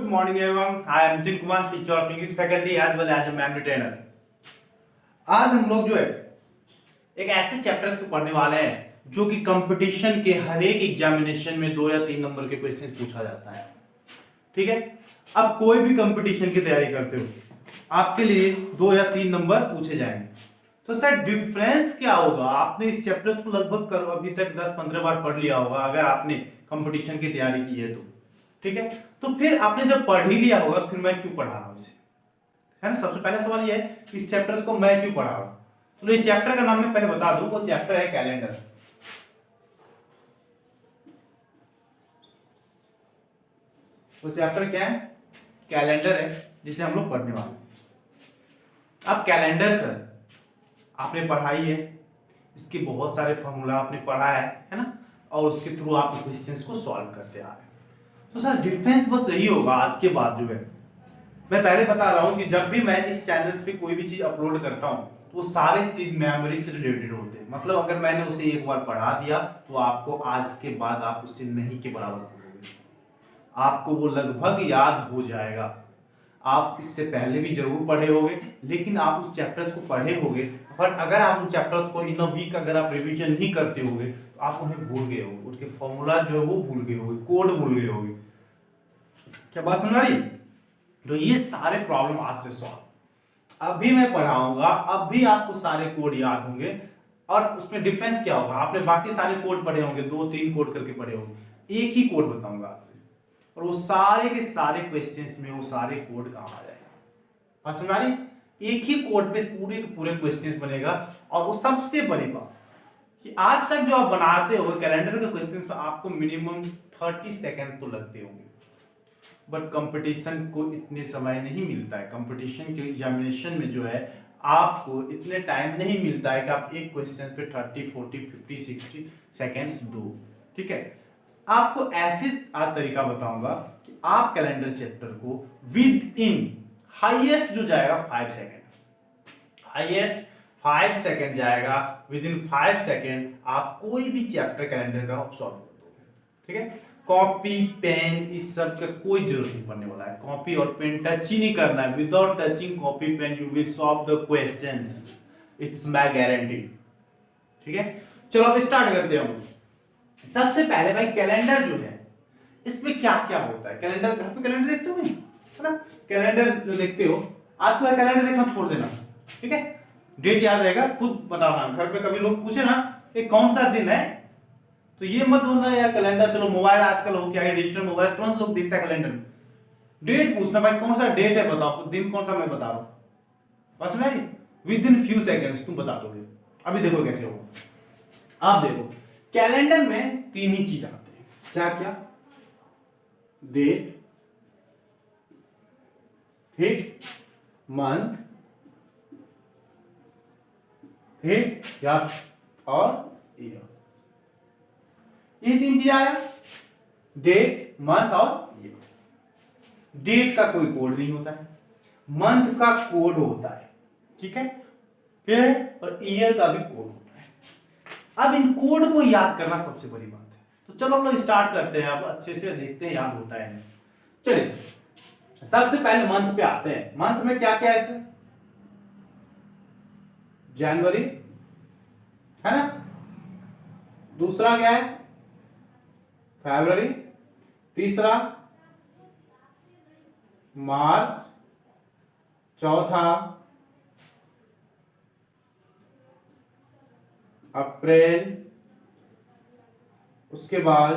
Good morning everyone. I am Nitin Kumar, teacher of English faculty as well as a memory trainer. आज हम लोग जो है एक ऐसे चैप्टर्स को पढ़ने वाले हैं जो कि कंपटीशन के हर एक एग्जामिनेशन में 2 या 3 नंबर के क्वेश्चन पूछा जाता है। ठीक है, अब कोई भी कंपटीशन की तैयारी करते हो आपके लिए 2 या 3 नंबर पूछे जाएंगे। तो सर डिफरेंस क्या होगा? आपने इस चैप्टर्स को लगभग करो अभी तक 10-15 बार पढ़ लिया होगा अगर आपने कंपटीशन की तैयारी की है तो। ठीक है, तो फिर आपने जब पढ़ ही लिया होगा फिर मैं क्यों पढ़ा रहा हूं इसे, है ना। सबसे पहला सवाल ये है इस चैप्टर्स को मैं क्यों पढ़ा रहा हूं। तो इस चैप्टर का नाम मैं पहले बता दूं, वो चैप्टर है कैलेंडर। वो चैप्टर क्या है? कैलेंडर है, जिसे हम लोग पढ़ने वाले हैं। अब कैलेंडर सर आपने पढ़ाई है, इसके बहुत सारे फॉर्मूला आपने पढ़ा है ना, और उसके थ्रू आप क्वेश्चंस को सॉल्व करते आ रहे हैं। तो सर डिफरेंस बस यही होगा आज के बाद जो है, मैं पहले बता रहा हूं कि जब भी मैं इस चैनल पे कोई भी चीज अपलोड करता हूं तो वो सारे चीज मेमोरी से रिलेटेड होते हैं। मतलब अगर मैंने उसे एक बार पढ़ा दिया तो आपको आज के बाद आप उससे नहीं के बराबर पढ़ोगे, आपको वो लगभग याद हो जाएगा। आप इससे पहले भी जरूर पढ़े होंगे लेकिन आप उस चैप्टर्स को पढ़े होंगे, पर अगर आप उन चैप्टर्स को इन अ वीक अगर आप रिवीजन नहीं करते होंगे तो आप उन्हें भूल गए होंगे, उनके फॉर्मूला जो है वो भूल गए होंगे, कोड भूल गए होंगे। क्या बात समझ आ रही? तो ये सारे प्रॉब्लम आज से सॉल्व अभी मैं पढ़ाऊंगा, अब भी आपको सारे कोड याद होंगे। और उसमें डिफरेंस क्या होगा, आपने बाकी सारे कोड पढ़े होंगे, 2-3 कोड करके पढ़े होंगे, एक ही कोड बताऊंगा आज से, और वो सारे के सारे क्वेश्चंस में वो सारे कोड काम आ जाएगा। समझ आ रही? एक ही कोड पे पूरे के पूरे क्वेश्चंस बनेगा। और वो सबसे बड़ी बात कि आज तक जो आप बनाते हो कैलेंडर के क्वेश्चंस में आपको मिनिमम 30 सेकंड तो लगते होंगे, बट कंपटीशन को इतने समय नहीं मिलता है। कंपटीशन के एग्जामिनेशन में जो है आपको इतने टाइम नहीं मिलता है कि आप एक क्वेश्चन पे 30, 40, 50, 60 सेकेंड्स दो। ठीक है, आपको ऐसे आज तरीका बताऊंगा कि आप कैलेंडर चैप्टर को विद इन हाईएस्ट जो जाएगा 5 सेकेंड, हाईएस्ट 5 सेकेंड जाएगा, विद इन 5 सेकेंड आप कोई भी चैप्टर कैलेंडर का सॉल्व कर दोगे। ठीक है, कॉपी पेन इस सब का कोई जरूरत नहीं पड़ने वाला है, कॉपी और पेन टच ही नहीं करना है। Without touching copy pen you will solve the questions, it's my guarantee. ठीक है, चलो अब स्टार्ट करते हैं हम। सबसे पहले भाई कैलेंडर जो है इसमें क्या क्या होता है। कैलेंडर घर पे कैलेंडर देखते हो नहीं, है ना। कैलेंडर जो देखते हो आज का कैलेंडर देखना छोड़ देना, ठीक है। डेट याद रहेगा, खुद बताना। घर पे कभी लोग पूछे ना ये कौन सा दिन है तो ये मत होना यार कैलेंडर, चलो मोबाइल आजकल हो गया है डिजिटल मोबाइल, तुरंत लोग देखता है कैलेंडर में। डेट पूछना भाई कौन सा डेट है बताओ, दिन कौन सा मैं बता रहा हूं, बस मैं विद इन फ्यू सेकंड्स तुम बता दोगे। अभी देखो कैसे होगा। आप देखो कैलेंडर में 3 ही चीज आते हैं, क्या क्या? डेट, ठीक, मंथ, ठीक, या और ईयर। ये 3 चीज आया, डेट, मंथ और ईयर। डेट का कोई कोड नहीं होता है, मंथ का कोड होता है, ठीक है, और ईयर का भी कोड होता है। अब इन कोड को याद करना सबसे बड़ी बात है। तो चलो हम लोग स्टार्ट करते हैं, अब अच्छे से देखते हैं याद होता है। चलिए सबसे पहले मंथ पे आते हैं। मंथ में क्या क्या है सर? जनवरी, है ना। दूसरा क्या है? फरवरी। तीसरा मार्च। चौथा अप्रैल। उसके बाद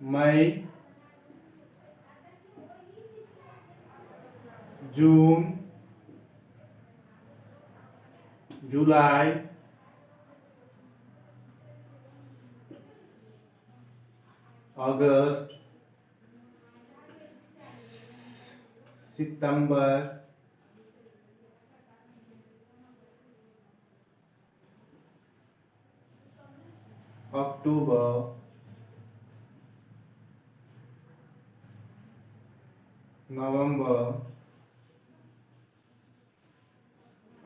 मई, जून, जुलाई, अगस्त, सितंबर, अक्टूबर, नवंबर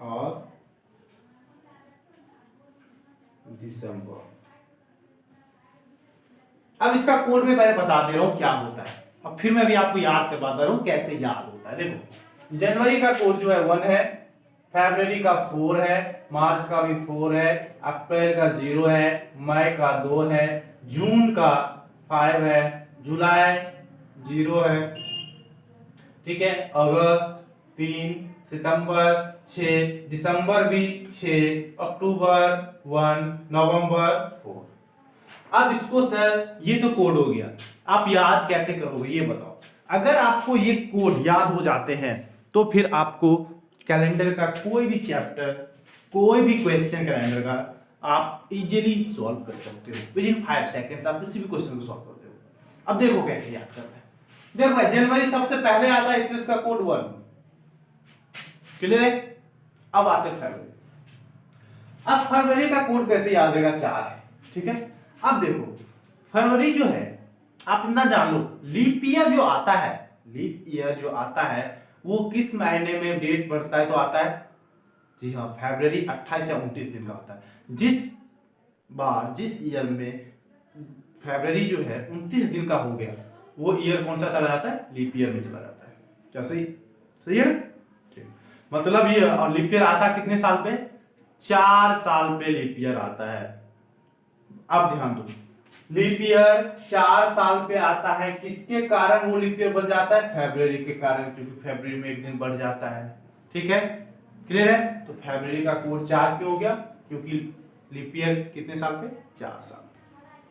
और दिसंबर। अब इसका कोड में पहले बता दे रहा हूं क्या होता है। अब फिर मैं भी आपको याद करवाता रहूं कैसे याद होता है। देखो जनवरी का कोड जो है 1 है, फरवरी का 4 है, मार्च का भी 4 है, अप्रैल का 0 है, मई का 2 है, जून का 5 है, जुलाई 0 है, ठीक है, अगस्त 3, सितंबर 6, दिसंबर भी 6, अक्टूबर 1, नवंबर 4। अब इसको सर ये तो कोड हो गया, आप याद कैसे करोगे ये बताओ। अगर आपको ये कोड याद हो जाते हैं तो फिर आपको कैलेंडर का कोई भी चैप्टर, कोई भी क्वेश्चन कैलेंडर का आप इजीली सॉल्व कर सकते हो। विद इन 5 सेकंड्स आप किसी भी क्वेश्चन को सॉल्व करते हो। अब देखो कैसे याद करना है। देखो भाई जनवरी सबसे पहले आता है इसलिए उसका कोड 1, क्लियर है। अब आते फरवरी। अब फरवरी का कोड कैसे याद रहेगा, 4 है, ठीक है। अब देखो फरवरी जो है आप इतना जान लो, लीप ईयर जो आता है, लीप ईयर जो आता है वो किस महीने में डेट पड़ता है, तो आता है जी हाँ फरवरी 28 या 29 दिन का होता है। जिस ईयर में फरवरी जो है 29 दिन का हो गया वो ईयर कौन सा चला जाता है, लीप ईयर में चला जाता है। क्या सही है ठीक। मतलब ये और लीप ईयर आता है कितने साल पे, 4 साल पे लीप ईयर आता है। अब ध्यान दो लीप ईयर 4 साल पे आता है, किसके कारण वो लीप ईयर बन जाता है, फरवरी के कारण, क्योंकि फरवरी में एक दिन बढ़ जाता है, ठीक है, क्लियर है। तो फरवरी का कोड 4 क्यों हो गया, क्योंकि लीप ईयर कितने साल पे, 4 साल।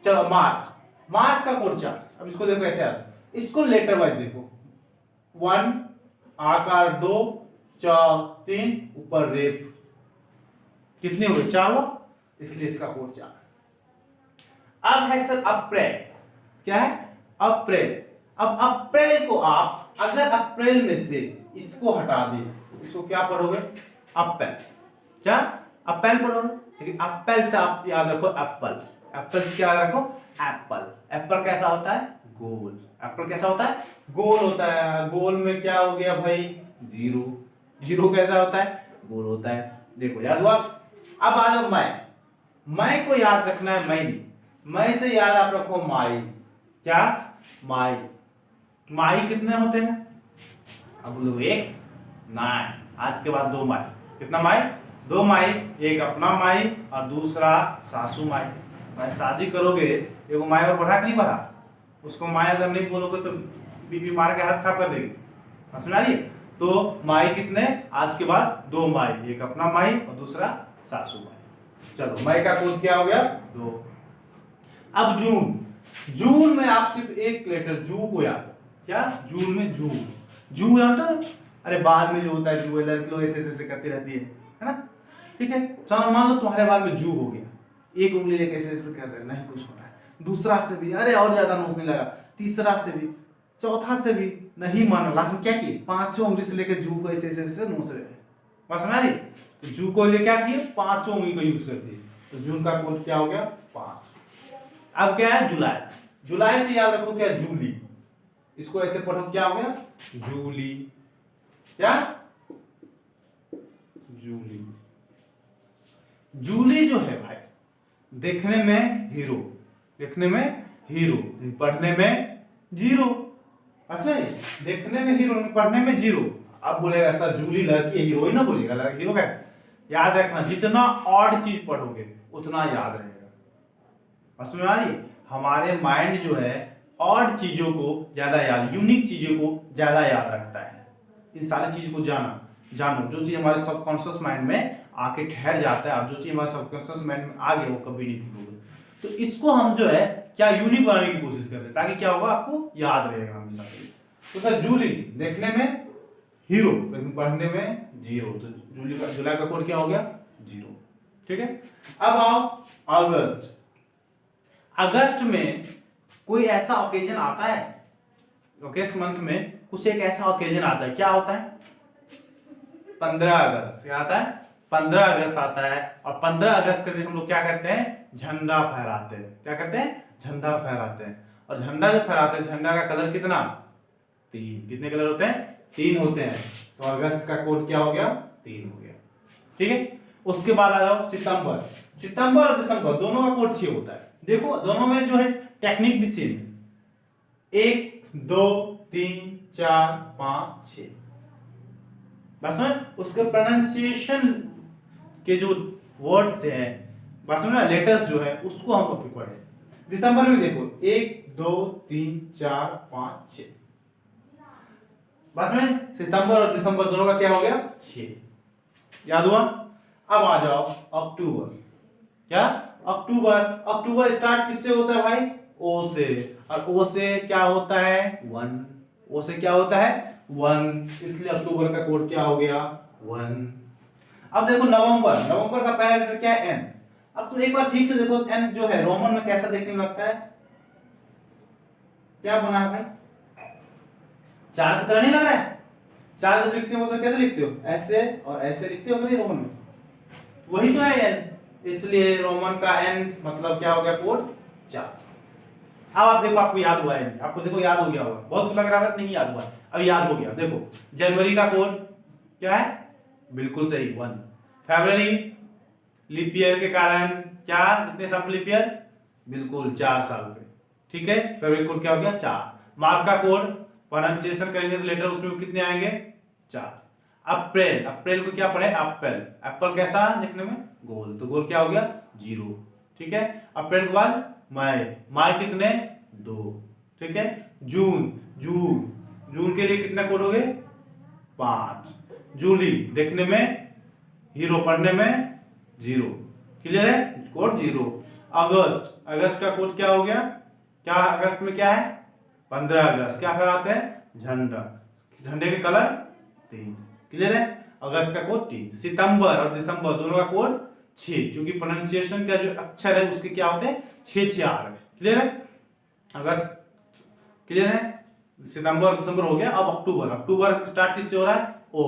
चलो मार्च का कोड 4। अब इसको देखो ऐसे आता है, इसको लेटर वाइज देखो, 1 आकार 2 4 3 ऊपर रेप, कितने हुए 4 हुआ, इसलिए इसका कोड 4। अब है सर अप्रैल, क्या है अप्रैल। अब अप्रैल को आप अगर अप्रैल में से इसको हटा दे, इसको क्या पढ़ोगे, अप्रैल, क्या अप्रैल पढ़ोगे। लेकिन अप्रैल से आप याद रखो एप्पल, एप्पल से क्या याद रखो, एप्पल। एप्पल कैसा होता है, गोल। एप्पल कैसा होता है, गोल होता है। गोल में क्या हो गया भाई, जीरो। जीरो कैसा होता है, गोल होता है। देखो याद हुआ। अब आ जाओ मई को याद रखना है, मई से याद आप रखो माई, क्या माई। माई कितने होते हैं, अब लो 1 9, आज के बाद 2 माई, कितना माई, 2 माई, एक अपना माई और दूसरा सासू माई। भाई शादी करोगे एगो माई और बढ़ा कि नहीं बढ़ा, उसको माई अगर नहीं बोलोगे तो बीबी मार के हाथ खराब कर देगी, समझ आ रही है। तो माई कितने, आज के बाद 2 माई, एक अपना माई और दूसरा सासू माई। चलो मई का कोड क्या हो गया, 2। अब जून में आप सिर्फ एक लेटर जू को याद, क्या जून में जू जानते हो, अरे बाल में जो होता है जू, लड़की लोग ऐसे करती रहती है ना, ठीक है। चलो मान लो तुम्हारे बाल में जू हो गया, एक उंगली लेके ऐसे कर रहे, नहीं कुछ हो रहा है, दूसरा से भी अरे और ज्यादा नोचने लगा, तीसरा से भी, चौथा से भी नहीं माना, लास्ट में क्या किए, 5 उंगली से लेकर जू को ऐसे नोच रहे हैं, बस हमारी। तो जू को ले क्या किए, 5 उंगली को यूज कर दिए, तो जून का कोड क्या हो गया 5। अब क्या है जुलाई से याद रखो क्या, जूली। इसको ऐसे पढ़ो क्या हो गया, जूली, क्या जूली जो है भाई देखने में हीरो, पढ़ने में जीरो। अच्छा देखने में हीरो, पढ़ने में जीरो। अब बोलेगा सर जूली लड़की है, हीरोइन ना बोलेगा, हीरो क्या। याद रखना जितना ऑड चीज पढ़ोगे उतना याद रहेगा, समझ में आ रही। हमारे माइंड जो है ऑड चीजों को ज्यादा याद, यूनिक चीजों को ज्यादा याद रखता है। इन सारी चीज को जानो, जो चीज हमारे सबकॉन्शियस माइंड में आके ठहर जाता है और जो चीज हमारे सबकॉन्शियस माइंड में आ गया वो कभी नहीं भूलोगे। तो इसको हम जो है क्या यूनिक बनाने की कोशिश कर रहे हैं, ताकि क्या होगा आपको याद रहेगा हमेशा। तो सर जूली देखने में हीरो लेकिन पढ़ने में जीरो, तो जुलाई का कोड क्या हो गया 0, ठीक है। अब आओ अगस्त में कोई ऐसा ओकेजन आता है, अगस्त मंथ में कुछ एक ऐसा ओकेजन आता है, क्या होता है 15 अगस्त। क्या आता है 15 अगस्त आता है, और 15 अगस्त के दिन हम लोग क्या करते हैं, झंडा फहराते हैं। क्या करते हैं, झंडा फहराते हैं। और झंडा जो फहराते हैं, झंडा का कलर कितना 3, कितने कलर होते हैं 3 होते हैं। तो अगस्त का कोड क्या हो गया 3 हो गया, ठीक है। उसके बाद आ जाओ सितंबर और दिसंबर दोनों का कोड 6 होता है। देखो दोनों में जो है टेक्निक भी सेम है, एक 2 3 4 5 6। बस में उसके प्रोनाउंसिएशन के जो वर्ड्स हैं, बस में लेटर्स जो है उसको हम लोग पढ़े। दिसंबर में देखो 1 2 3 4 5 6। बस में सितंबर और दिसंबर दोनों का क्या हो गया 6। याद हुआ। अब आ जाओ अक्टूबर। क्या अक्टूबर, अक्टूबर स्टार्ट किससे होता है भाई, ओ से, और ओ से क्या होता है 1, ओ से क्या होता है 1, इसलिए अक्टूबर का कोड क्या हो गया 1। अब देखो नवंबर, नवंबर का पहला लेटर क्या है एन। अब तो एक बार ठीक से देखो एन जो है रोमन में कैसा देखने में लगता है, क्या बना है भाई, 4 की तरह नहीं लग रहा है। 4 जब लिखते हो तो कैसे लिखते हो, ऐसे और ऐसे लिखते हो नहीं रोमन में, वही तो है एन, इसलिए रोमन का एन मतलब क्या हो गया कोड 4। अब आप देखो आपको याद हुआ है नहीं, आपको देखो याद हो गया होगा, बहुत लग रहा है नहीं याद हुआ, अब याद हो गया। देखो जनवरी का कोड क्या है, बिल्कुल सही 1। फरवरी लीप ईयर के कारण क्या, कितने साल लीप ईयर, बिल्कुल 4 साल पे, ठीक है। फरवरी कोड क्या हो गया 4। मार्च का कोड प्रोनाउंसिएशन करेंगे तो लेटर उसमें कितने आएंगे 4। अप्रैल, अप्रैल को क्या पढ़े एप्पल, एप्पल कैसा दिखने में गोल, तो गोल क्या हो गया 0, ठीक है। अप्रैल के बाद मई, मई कितने 2, ठीक है। जून, जून, जून के लिए कितने कोड हो गए 5। जूली देखने में हीरो, पढ़ने में 0, क्लियर है कोड 0। अगस्त, अगस्त का कोड क्या हो गया, क्या अगस्त में क्या है 15 अगस्त, क्या फहराते हैं झंडा, झंडे के कलर 3, क्लियर है। अगस्त का कोड 3। सितंबर और दिसंबर दोनों का कोड 6, क्योंकि प्रोनाउंसिएशन का जो अक्षर है उसके क्या होते हैं 6 6 आ रहे हैं, क्लियर है। अगस्त क्लियर है, सितंबर दिसंबर हो गया। अब अक्टूबर, अक्टूबर स्टार्ट किससे हो रहा है ओ,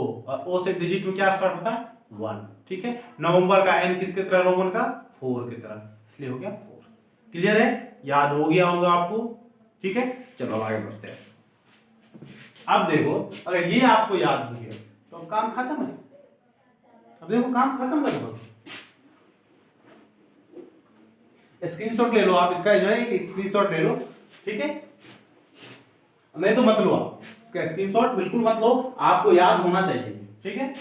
ओ से डिजिट में क्या स्टार्ट होता है 1, ठीक है। नवंबर का एन किसके तरह रोमन का 4 की तरह, इसलिए हो गया 4, क्लियर है, याद हो गया होगा आपको, ठीक है। चलो आगे बढ़ते हैं। अब देखो अगर ये आपको याद हो गया तो काम खत्म है। अब देखो काम खत्म लगभग, स्क्रीनशॉट ले लो आप इसका, जो है एक स्क्रीनशॉट ले लो, ठीक है, नहीं तो मत लो आप इसका स्क्रीनशॉट, बिल्कुल मत लो, आपको याद होना चाहिए, ठीक है।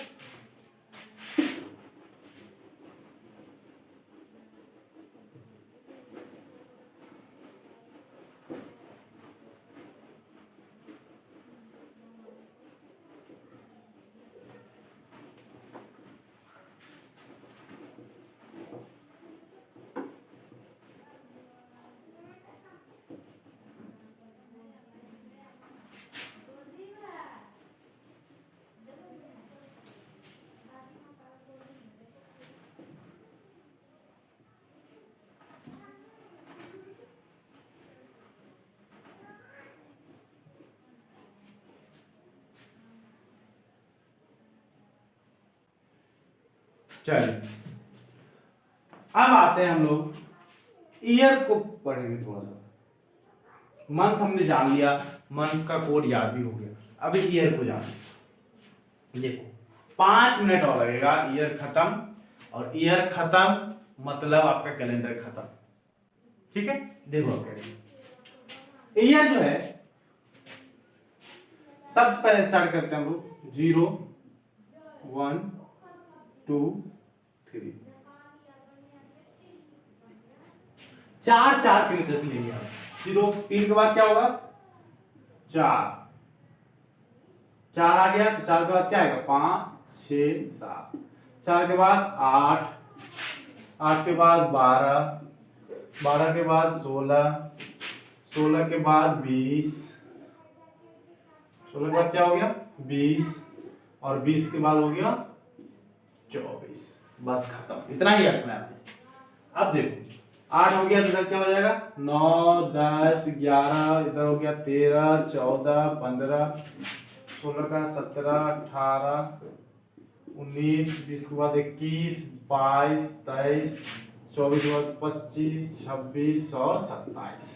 चलिए अब आते हैं हम लोग ईयर को पढ़ेंगे थोड़ा सा। मंथ हमने जान लिया, मंथ का कोड याद भी हो गया, अभी ईयर को जान। देखो 5 मिनट और लगेगा ईयर खत्म, और ईयर खत्म मतलब आपका कैलेंडर खत्म, ठीक है। देखो ईयर जो है सबसे पहले स्टार्ट करते हैं हम लोग 0 1 2 3, 4 4 के लिए लेंगे आप। 0 3 के बाद क्या होगा 4, 4 आ गया तो 4 के बाद क्या आएगा 5 6 7, 4 के बाद 8, 8 के बाद 12, 12 के बाद 16, 16 के बाद 20, 16 के बाद क्या हो गया 20, और 20 के बाद हो गया 24, बस खत्म, इतना ही रखना है। अब देखो 8 हो गया तो इधर क्या हो जाएगा 9 10 11, इधर हो गया 13 14 15 16 का 17 18 19 20 के बाद 21 22 23 24 के बाद 25 26 और 27।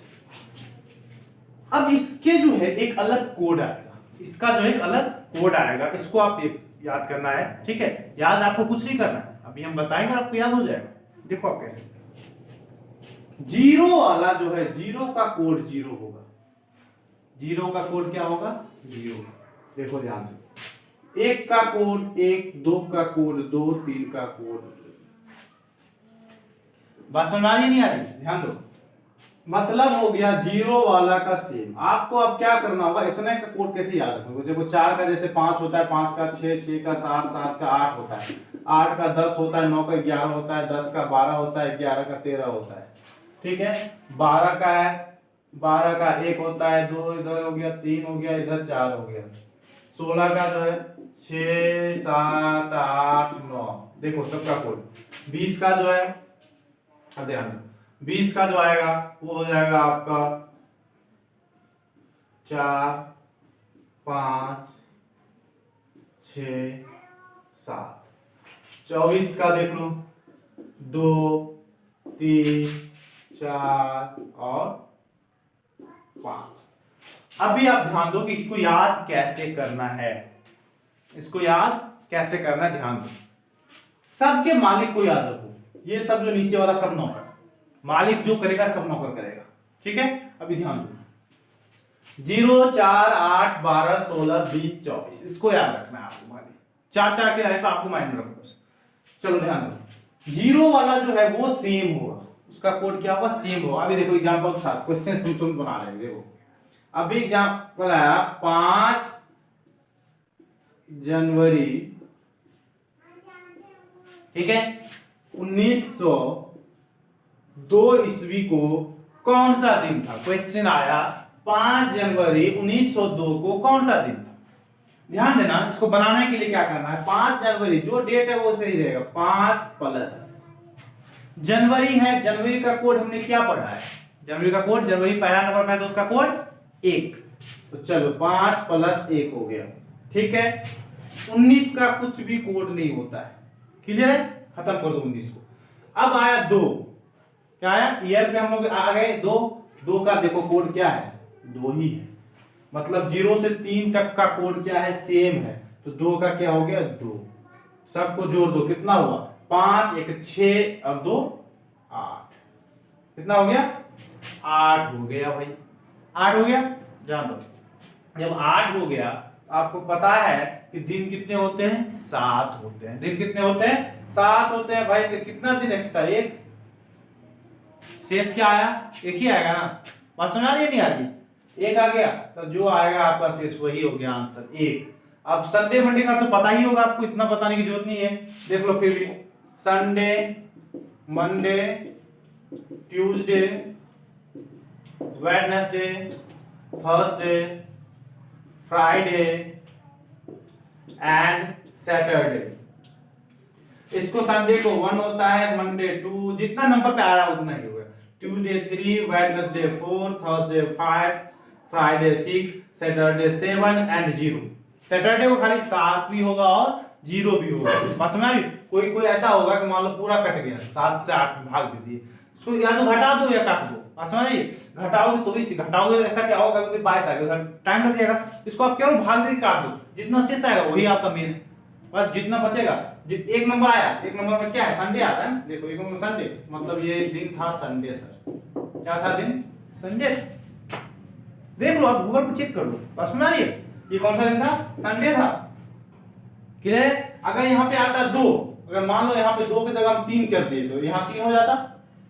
अब इसके जो है एक अलग कोड आएगा, इसका जो एक अलग कोड आएगा, इसको आप याद करना है, ठीक है। याद आपको कुछ नहीं करना है, अभी हम बताएंगे आपको याद हो जाएगा। देखो आप कैसे, 0 वाला जो है 0 का कोड 0 होगा, जीरो का कोड क्या होगा? जीरो। देखो ध्यान से, एक का कोड एक, दो का कोड दो, तीन का कोड। बात समझ आ रही नहीं आ रही? ध्यान दो, मतलब हो गया जीरो वाला का सेम। आपको अब क्या करना होगा, इतने का कोड कैसे याद रखोगे? देखो चार का जैसे 5 होता है, 5 का 6, 6 का 7, 7 का 8 होता है, 8 का 10 होता है, 9 का 11 होता है, 10 का 12 होता है, 11 का 13 होता है। ठीक है, 12 का है, 12 का 1 होता है, 2 इधर हो गया, 3 हो गया, इधर 4 हो गया। 16 का जो है 6, 7, 8, 9। देखो सबका कोड। 20 का जो है, ध्यान दो, 20 का जो आएगा वो हो जाएगा आपका 4, 5, 6, 7। 24 का देख लो, 2, 3, 4 और 5। अभी आप ध्यान दो कि इसको याद कैसे करना है, इसको याद कैसे करना है, ध्यान दो। सबके मालिक को याद रखो, ये सब जो नीचे वाला सब नौकर, मालिक जो करेगा सब नौकर करेगा। ठीक है, अभी ध्यान दो, 0, 4, 8, 12, 16, 20, 24, इसको याद रखना है आपको। मालिक 4 4 के लाइन पे आपको माइंड में रखो बस। चलो ध्यान दो, जीरो वाला जो है वो सेम होगा, उसका कोड क्या होगा? सेम होगा। अभी देखो एग्जांपल के साथ क्वेश्चन तुम बना रहे हो। देखो अभी एग्जांपल आया 5 जनवरी, ठीक है, 1902 ईस्वी को कौन सा दिन था? क्वेश्चन आया 5 जनवरी 1902 को कौन सा दिन था? ध्यान देना, इसको बनाने के लिए क्या करना है, 5 जनवरी जो डेट है वो सही रहेगा, 5 प्लस जनवरी है, जनवरी का कोड हमने क्या पढ़ा है? जनवरी का कोड, जनवरी पहला नंबर पे है तो उसका कोड 1, तो चलो 5 प्लस 1 हो गया। ठीक है, 19 का कुछ भी कोड नहीं होता है, क्लियर है? खत्म कर दो 19 को। अब आया 2, क्या आया? ईयर पे हम लोग आ गए 2, 2 का देखो कोड क्या है? 2 ही है, मतलब 0 से 3 तक का कोड क्या है? सेम है, तो 2 का क्या हो गया? 2। सबको जोड़ दो, कितना हुआ? 5, 1 6 और 2 8। कितना हो गया? 8 हो गया भाई, 8 हो गया। ध्यान दो, जब 8 हो गया, आपको पता है कि दिन कितने होते हैं? 7 होते हैं। दिन कितने होते हैं? 7 होते हैं भाई। तो कितना दिन एक्स्ट्रा? 1। शेष क्या आया? 1 ही आएगा ना। बात समझ आ रही है नहीं आ रही? 1 आ गया, तो जो आएगा आपका शेष वही हो गया आंसर 1। अब संडे मंडे का तो पता ही होगा आपको, इतना बताने की जरूरत नहीं है। देख लो फिर भी, Sunday, Monday, Tuesday, Wednesday, Thursday, Friday and Saturday. इसको संडे को 1 होता है, मंडे 2, जितना नंबर पे आ रहा है उतना ही होगा। Tuesday 3, Wednesday 4, Thursday 5, Friday 6, Saturday 7 and 0। Saturday को खाली 7 भी होगा और 0 भी होगा। बात समझ आ रही? कोई कोई ऐसा होगा कि मान लो पूरा कट गया, 7 से 8 में भाग दे दिए, इसको या तो घटा दो या काट दो। बात समझ आई? घटाओगे तो भी घटाओगे, ऐसा क्या होगा? कभी 22 आ गया, टाइम लग जाएगा। इसको आप क्यों भाग दे काट दो, जितना शेष आएगा वही आपका मेन है। बस जितना बचेगा, एक नंबर आया, एक नंबर में क्या है? संडे आता है। देखो एक नंबर संडे, मतलब ये दिन था संडे सर। क्या था दिन? संडे। देख लो, आप गूगल पे चेक कर लो। बस में आ रही है, ये कौन सा दिन था? संडे था। क्लियर? अगर यहाँ पे आता 2, अगर मान लो यहाँ पे 2 की जगह हम 3 कर दिए तो यहाँ 3 हो जाता,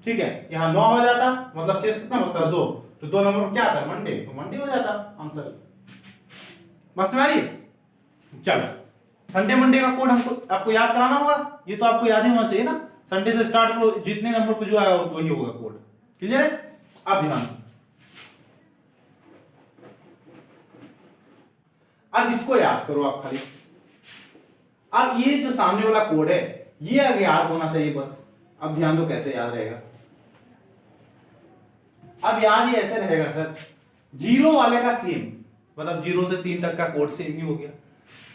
ठीक है, यहाँ 9 हो जाता, मतलब शेष कितना बचता? 2। तो 2 नंबर पर क्या आता? मंडे, तो मंडे हो जाता आंसर। बस में आ रही है? चलो, संडे मंडे का कोड हमको आपको याद कराना होगा, ये तो आपको याद ही होना चाहिए ना। संडे से स्टार्ट करो, जितने नंबर पे जो आएगा वही होगा कोड। क्लियर है? अब ध्यान, अब इसको याद करो आप खाली। अब ये जो सामने वाला कोड है ये आगे याद होना चाहिए बस। अब ध्यान दो कैसे याद रहेगा। अब याद ही ऐसे रहेगा सर, 0 वाले का सेम, मतलब 0 से 3 तक का कोड सेम ही हो गया।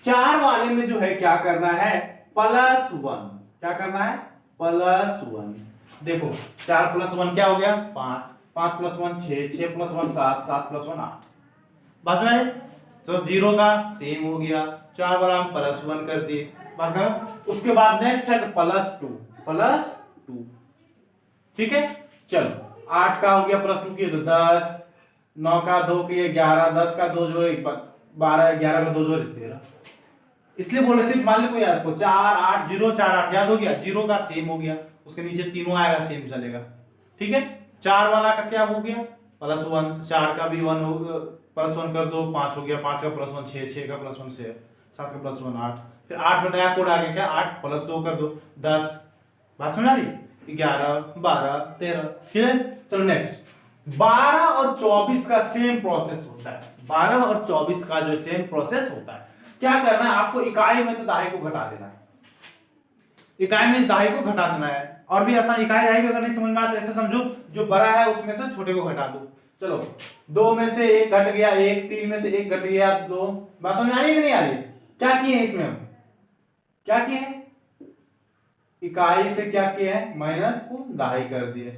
4 वाले में जो है क्या करना है? +1। क्या करना है? +1। देखो 4 + 1 क्या हो गया? 5, 5 + 1 6, 6 + 1 7, 7 + 1 8। बस भाई, तो 0 का सेम हो गया, 4 वाला हम +1 कर दिए। उसके बाद नेक्स्ट है +2। ठीक है, चलो 8 का हो गया +2 किए तो 10, 9 का 2 किए 11, 10 का 2 जोड़े 12, 11 का 2 जोड़े 13। इसलिए बोले सिर्फ मान लो कोई याद को 4 8 0 4 8 याद हो गया, 0 का सेम हो गया, उसके नीचे तीनों आएगा सेम चलेगा। ठीक है, 4 वाला का क्या हो गया +1, 4 का भी 1 हो गया, +1 कर दो 5 हो गया, 5 का +1 6, 6 का +1 6, 7 का +1 8, फिर 8 में नया कोड आ गया क्या 8 + 2 कर दो 10। बात समझ आ रही, 11 12 13। ठीक है, चलो नेक्स्ट 12 और 24 का सेम प्रोसेस होता है। 12 और 24 का जो सेम प्रोसेस होता है, क्या करना है आपको, इकाई में से दहाई को घटा देना है। इकाई में से दहाई को घटा देना है, और भी आसान, इकाई दहाई अगर नहीं समझ में आता ऐसे समझो, जो बड़ा है उसमें से छोटे को घटा दो। चलो 2 में से 1 घट गया 1, 3 में से 1 घट गया 2। बात समझ आ रही है कि नहीं आ रही? क्या किए हैं इसमें हम, क्या किए हैं, इकाई से क्या किया है माइनस को दहाई कर दिए।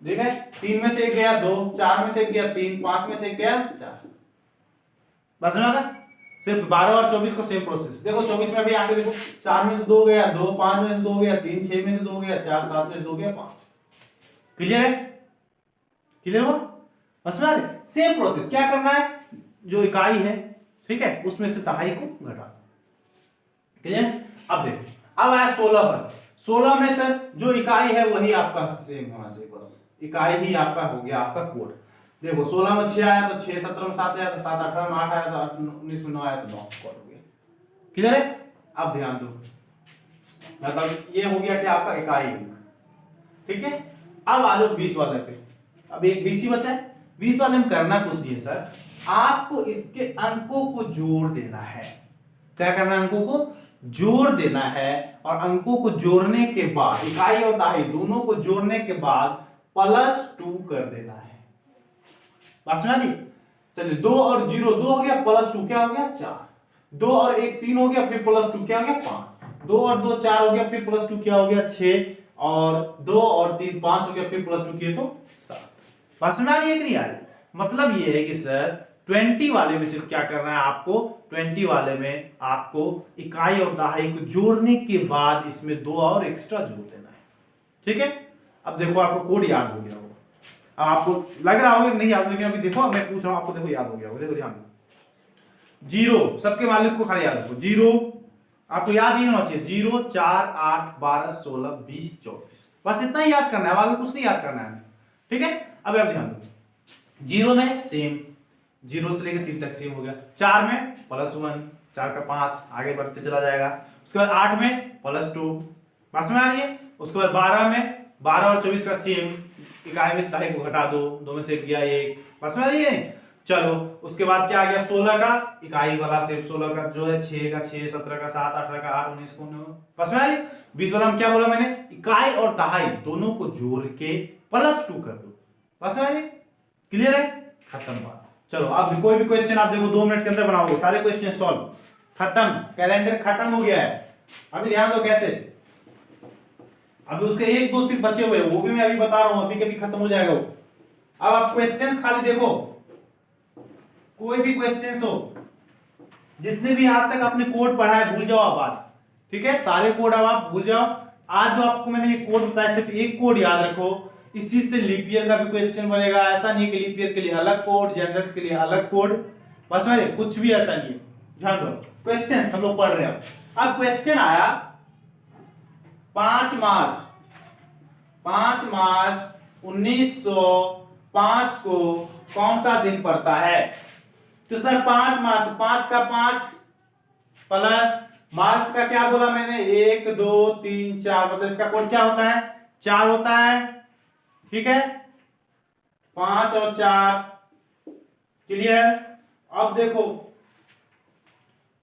ठीक है, 3 में से 1 गया 2, 4 में से 1 गया 3, 5 में से 1 गया 4। बस समझ आ, सिर्फ 12 और 24 को सेम प्रोसेस। देखो 24 में भी आगे देखो, 4 में से 2 गया 2, 5 में से 2 गया 3, 6 में से 2 गया 4, 7 में से 2 गया 5। क्लियर है, क्लियर हुआ? बस समझ आ रही, सेम प्रोसेस। क्या करना है, जो इकाई है ठीक है उसमें से दहाई को घटा। क्लियर? अब देखो, अब आया 16 पर। 16 में सर जो इकाई है वही आपका सेम होना चाहिए, बस इकाई ही आपका हो गया आपका कोड। देखो 16 में 6 आया तो 6, 17 में 7 आया तो 7, 18 में 8 आया तो 8, 19 में 9 आया तो 9 कोड हो गया। क्लियर है? अब ध्यान दो, मतलब ये हो गया कि आपका इकाई अंक। ठीक है, अब आ जाओ 20 वाले पे। अब एक 20 ही बचा है। 20 वाले में करना कुछ नहीं है सर, आपको इसके अंकों को जोड़ देना है। क्या करना है, अंकों को जोड़ देना है, और अंकों को जोड़ने के बाद इकाई और दहाई दोनों को जोड़ने के बाद +2 कर देना है। बात समझ आ रही? चलिए 2 और 0 2 हो गया, +2 क्या हो गया 4, 2 और 1 3 हो गया, फिर +2 क्या हो गया 5, 2 और 2 4 हो गया, फिर +2 क्या हो गया 6, और 2 और 3 5 हो गया, फिर +2 किए तो 7। बात समझ आ रही है कि नहीं आ रही? मतलब ये है कि सर 20 वाले में सिर्फ क्या करना है आपको, 20 वाले में आपको इकाई और दहाई को जोड़ने के बाद इसमें 2 और एक्स्ट्रा जोड़ देना है। ठीक है, अब देखो आपको कोड याद हो गया होगा। अब आपको लग रहा होगा कि नहीं याद, लेकिन अभी देखो मैं पूछ रहा हूं आपको, देखो याद हो गया होगा। देखो ध्यान दो, 0 सबके मालिक को खाली याद रखो, 0 आपको याद ही होना चाहिए, 0 4 8 12 16 20 24, बस इतना ही याद करना है, आगे कुछ नहीं याद करना है। ठीक है, अब आप ध्यान दो, 0 में सेम, 0 से लेकर 3 तक सेम हो गया, 4 में +1, 4 का 5 आगे बढ़ते चला जाएगा, उसके बाद 8 में +2, बात समझ आ रही है? उसके बाद 12 में 12 और 24 का सेम, इकाई में दहाई को घटा दो, 2 में से 1 गया 1, बात समझ आ रही है? चलो उसके बाद क्या आ गया, 16 का इकाई वाला सेम, 16 का जो है 6 का 6, 17 का 7, 18 का 8, 19 को 9, बात समझ आ रही? 20 वाला में क्या बोला मैंने, इकाई और दहाई दोनों को जोड़ के +2 कर दो, बात समझ आ रही? क्लियर है? खत्म बात। चलो अब कोई भी क्वेश्चन आप देखो 2 मिनट के अंदर बनाओगे, सारे क्वेश्चन सॉल्व, खत्म, कैलेंडर खत्म हो गया है। अभी ध्यान दो कैसे, अभी उसके 1 2 सिर्फ बचे हुए हैं, वो भी मैं अभी बता रहा हूं, अभी कभी खत्म हो जाएगा वो। अब आप क्वेश्चंस खाली देखो, कोई भी क्वेश्चंस हो, जितने भी आज तक आपने कोड पढ़ा है भूल जाओ आप आज। ठीक है, सारे कोड अब आप भूल जाओ। आज जो आपको मैंने ये कोड बताया सिर्फ एक कोड याद रखो, इसी से लीप ईयर का भी क्वेश्चन बनेगा। ऐसा नहीं कि लीप ईयर के लिए अलग कोड, जनरल के लिए अलग कोड, बस में कुछ भी ऐसा नहीं है। ध्यान दो, क्वेश्चन हम लोग पढ़ रहे हैं। अब क्वेश्चन आया 5 मार्च 1905 को कौन सा दिन पड़ता है? तो सर 5 मार्च, 5 का 5 प्लस मार्च का क्या बोला मैंने, 1 2 3 4, मतलब इसका कोड क्या होता है 4 होता है। ठीक है, 5 और 4, क्लियर। अब देखो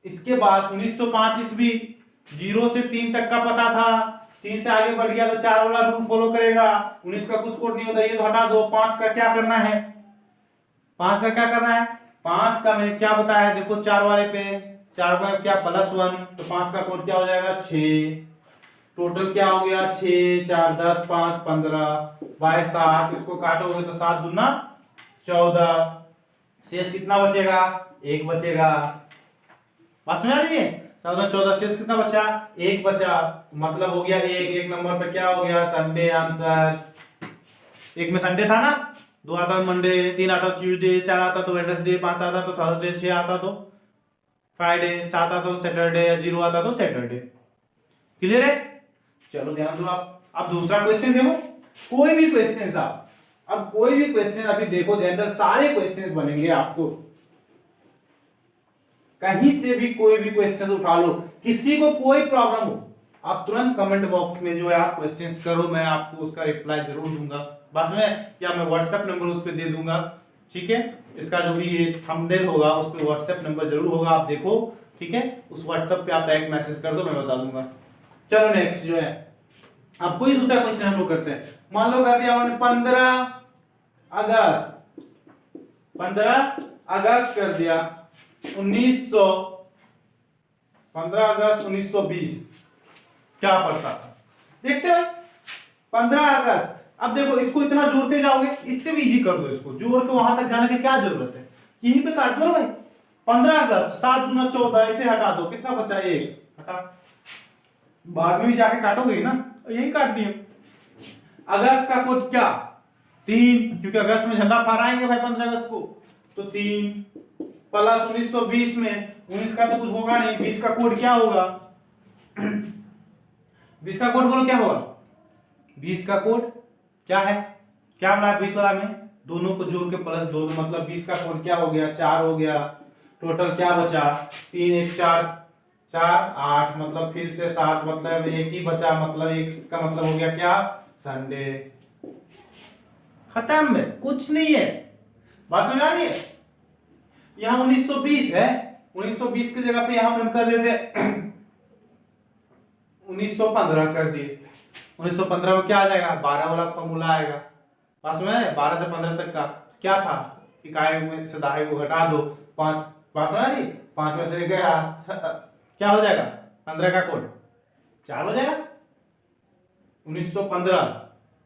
इसके बाद 1905 ईस्वी, 0 से 3 तक का पता था, 3 से आगे बढ़ गया तो 4 वाला रूल फॉलो करेगा। 19 का कुछ कोड नहीं होता, ये तो हटा दो। 5 का क्या करना है, 5 का क्या करना है, 5 का मैंने क्या बताया, देखो 4 वाले पे 4 में क्या +1, तो 5 का कोड क्या हो जाएगा 6। टोटल क्या हो गया 6 4 10 5 15 बाय 7, इसको काटोगे तो 7 दूना 14, शेष कितना बचेगा 1 बचेगा। बात समझ आ रही है? 14 14 शेष कितना बचा 1 बचा, मतलब हो गया 1 नंबर पे क्या हो गया संडे आंसर। 1 में संडे था ना, 2 आता तो मंडे, 3 आता तो ट्यूसडे, 4 आता तो वेडनेसडे, 5 आता तो थर्सडे, 6 आता तो फ्राइडे, 7 आता तो सैटरडे, 0 आता तो सैटरडे। क्लियर है? चलो ध्यान दो आप। अब दूसरा क्वेश्चन देखो, कोई भी क्वेश्चन आप, अब कोई भी क्वेश्चन अभी देखो, जनरल सारे क्वेश्चंस बनेंगे आपको, कहीं से भी कोई भी क्वेश्चन उठा लो, किसी को कोई प्रॉब्लम हो आप तुरंत कमेंट बॉक्स में जो है आप क्वेश्चंस करो, मैं आपको उसका रिप्लाई जरूर दूंगा, बस में या मैं व्हाट्सएप नंबर उस पर दे दूंगा। ठीक है, इसका जो भी थंबनेल होगा उस पर व्हाट्सएप नंबर जरूर होगा, आप देखो। ठीक है, उस व्हाट्सएप पे आप डायरेक्ट मैसेज कर दो, मैं बता दूंगा। चलो नेक्स्ट जो है, अब कोई दूसरा क्वेश्चन हम लोग करते हैं। मान लो कर दिया हमने 15 अगस्त कर दिया 15 अगस्त 1920 क्या पड़ता था? देखते हो 15 अगस्त। अब देखो इसको इतना जोड़ते जाओगे, इससे भी इजी कर दो, इसको जोड़ के वहां तक जाने की क्या जरूरत है, यहीं पे काट दो भाई। 15 अगस्त 7 दूना 14, इसे हटा दो, कितना बचा? 1 हटा, बाद में भी जाके काटोगे ही ना, यही काट दिए। अगस्त का कोड क्या? 3, क्योंकि अगस्त में झंडा फहराएंगे भाई 15 अगस्त को, तो 3 प्लस 1920 में 19 का तो कुछ होगा नहीं, 20 का कोड क्या होगा? 20 का कोड बोलो क्या होगा? 20 का कोड क्या है? क्या बना 20 वाला में? दोनों को जोड़ के प्लस 2, मतलब 20 का कोड क्या हो गया? 4 हो गया। टोटल क्या बचा? 3 1 4 4 8, मतलब फिर से 7, मतलब एक ही बचा, मतलब एक का मतलब हो गया क्या? संडे। खत्म है, कुछ नहीं है। बात समझ आ रही है? यहां 1920 है, 1920 की जगह पे यहां पे हम कर देते 1915 कर दिए। 1915 में क्या आ जाएगा? 12 वाला फॉर्मूला आएगा। पास में 12 से 15 तक का क्या था? इकाई में से दहाई को घटा दो, 5 5 आ रही, 5 में से गया क्या हो जाएगा? 15 का कोड 4 हो जाएगा। 1915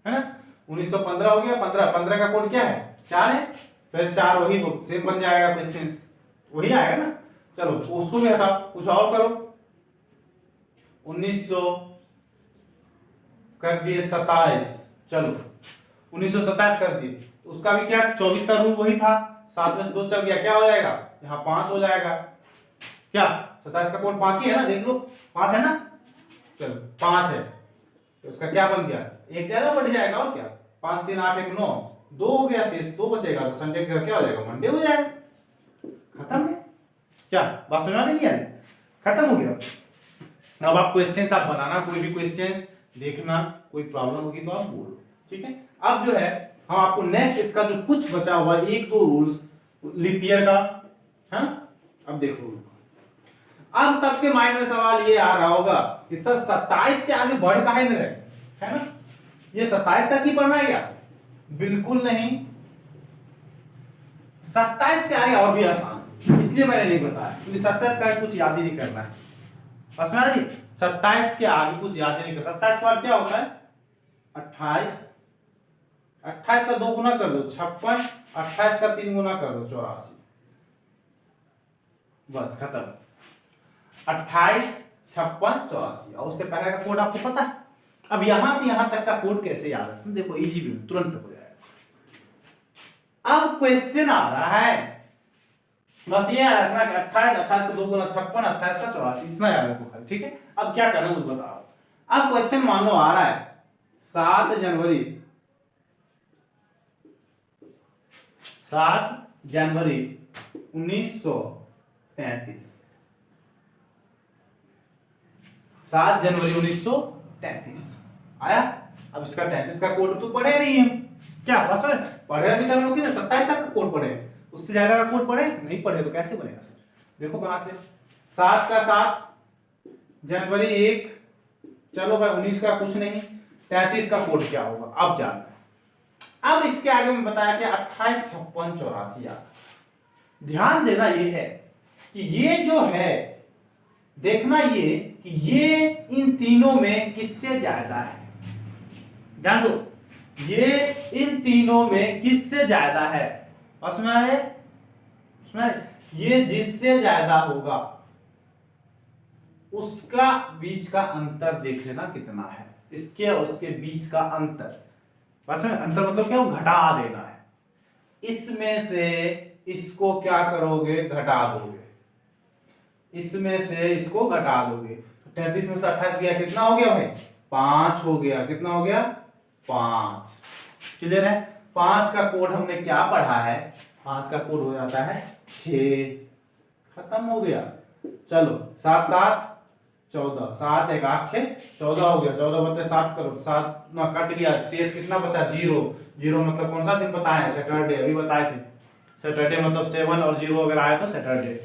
है ना, 1915 हो गया। 15 का कोड क्या है? 4 है, फिर 4 वही सेम बन जाएगा, क्वेश्चन वही आएगा ना। चलो उसको भी हटाओ, कुछ और करो। 1900 कर दिए 27, चलो 1927 कर दिए, तो उसका भी क्या? 24 का रूल वही था, 7 में से 2 चल गया, क्या हो जाएगा? यहाँ 5 हो जाएगा। क्या 27 का कोड 5 ही है ना, देख लो 5 है ना, चलो 5 है, तो उसका क्या बन गया? एक ज्यादा बढ़ जाएगा, और क्या? 5 3 8 1 9, 2 हो गया, शेष 2 बचेगा, तो संडे का क्या हो जाएगा? मंडे हो जाएगा। खत्म है क्या? बात समझ में नहीं आई? खत्म हो गया। अब आप क्वेश्चंस आप बनाना, कोई भी क्वेश्चंस देखना, कोई प्रॉब्लम होगी तो आप बोलो। ठीक है, अब जो है हम आपको नेक्स्ट इसका जो कुछ बचा हुआ 1-2 रूल्स लीप ईयर का है, अब देखो। अब सबके माइंड में सवाल ये आ रहा होगा कि सर 27 से आगे बढ़ काहे नहीं रहे, है ना, ये 27 तक ही पढ़ना है क्या? बिल्कुल नहीं, 27 के आगे और भी आसान, इसलिए मैंने नहीं बताया, क्योंकि 27 का कुछ याद ही नहीं करना है। बस में जी 27 के आगे कुछ याद ही नहीं करना। 27 के बाद क्या होता है? 28, 28 का 2 गुना कर दो 56, 28 का 3 गुना कर दो 84, बस खत्म। 28 56 84, और उससे पहले का कोड आपको पता है। अब यहां से यहां तक का कोड कैसे याद है? देखो इजी भी तुरंत हो जाएगा। अब क्वेश्चन आ रहा है, बस ये याद रखना कि 28 28 का 2 गुना 56, 28 का 84, इतना याद रखो खाली। ठीक है, अब क्या करना है मुझे बताओ। अब क्वेश्चन मान लो आ रहा है 7 जनवरी 1933, 7 जनवरी 1933 आया। अब इसका 33 का कोड तो पढ़े नहीं हम, क्या बस पढ़े अभी तक लोग 27 तक का कोड पढ़े, उससे ज्यादा का कोड पढ़े नहीं पढ़े, तो कैसे बनेगा सर? देखो बनाते 7 का 7 जनवरी 1, चलो भाई 19 का कुछ नहीं, 33 का कोड क्या होगा अब जानना है। अब इसके आगे में बताया कि 28 56 84 आ। ध्यान देना ये है कि ये जो है, देखना ये कि ये इन तीनों में किससे ज्यादा है, ध्यान दो, ये इन तीनों में किससे ज्यादा है, उसमें ये जिससे ज्यादा होगा उसका बीच का अंतर देख लेना कितना है, इसके और उसके बीच का अंतर। अंतर मतलब क्या? घटा देना है। इसमें से इसको क्या करोगे, घटा दोगे, इसमें से इसको घटा दोगे। 33 में से 28 गया, कितना हो गया भाई, 5 हो गया। कितना हो गया, 5। क्लियर है। 5 का कोड हमने क्या पढ़ा है, 5 का कोड हो जाता है 6। खत्म हो गया। चलो 7 7 14, 7 1 8 6 14 हो गया। 14 बटे 7 करो, 7 ना कट गया, शेष कितना बचा, 0। 0 मतलब कौन सा दिन बताए, सैटरडे, अभी बताए थे। सैटरडे मतलब 7 और 0 अगर आया तो सैटरडे,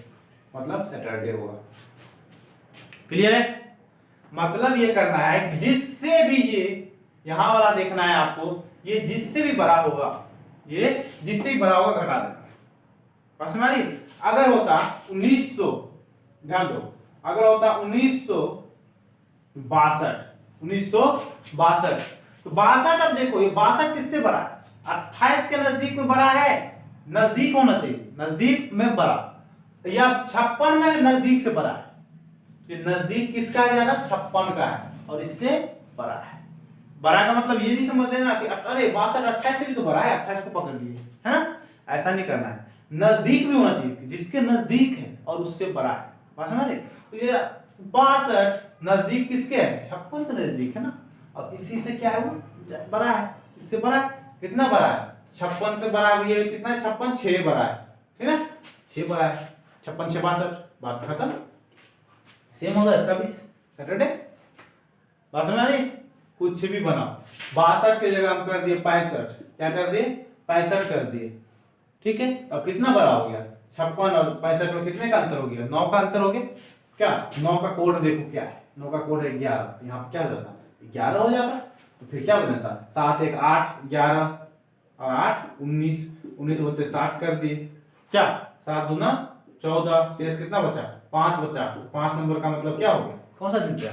मतलब सैटरडे होगा। क्लियर है। मतलब ये करना है जिससे भी ये यहां वाला देखना है आपको, ये जिससे भी बड़ा होगा, ये जिससे भी बड़ा होगा घटा देना। बस हमारी अगर होता 1900, ध्यान दो, अगर होता 1962 तो 62, अब देखो ये 62 किससे बड़ा है, 28 के नजदीक में बड़ा है, नजदीक होना चाहिए, नजदीक में बड़ा, या 56 में नजदीक से बड़ा है। ये नजदीक किसका है ज्यादा, 56 का है, और इससे बड़ा है। बड़ा का मतलब ये नहीं समझ लेना कि अरे 62 28 से भी तो बड़ा है, 28 को पकड़ लिए, है ना, ऐसा नहीं करना है। नजदीक भी होना चाहिए, जिसके नजदीक है और उससे बड़ा है। बात समझ रहे। तो ये 62 नजदीक किसके है, 56 के नजदीक है ना, और इसी से क्या है वो बड़ा है, इससे बड़ा है। कितना बड़ा है, 56 से बड़ा है, ये कितना है, 56 6 बड़ा है, ठीक है, 6 बड़ा है, 56 6 62, बात खत्म। सेम होगा इसका भी, सैटरडे। बात समझ आ रही, कुछ भी बनाओ। 62 की जगह हम कर दिए 65, क्या कर दिए, 65 कर दिए, ठीक है। अब कितना बड़ा हो गया, 56 और 65 में कितने का अंतर हो गया, 9 का अंतर हो गया। क्या 9 का कोड देखो क्या है, 9 का कोड है 11, यहाँ पे क्या हो जाता, 11 हो जाता। तो फिर क्या बचता, 7 1 8 11 और 8 19, 19 बच्चे 60 कर दिए। क्या 7 दूना 14, शेष कितना बचा, 5 बचा। 5 नंबर का मतलब क्या हो गया, कौन सा दिन क्या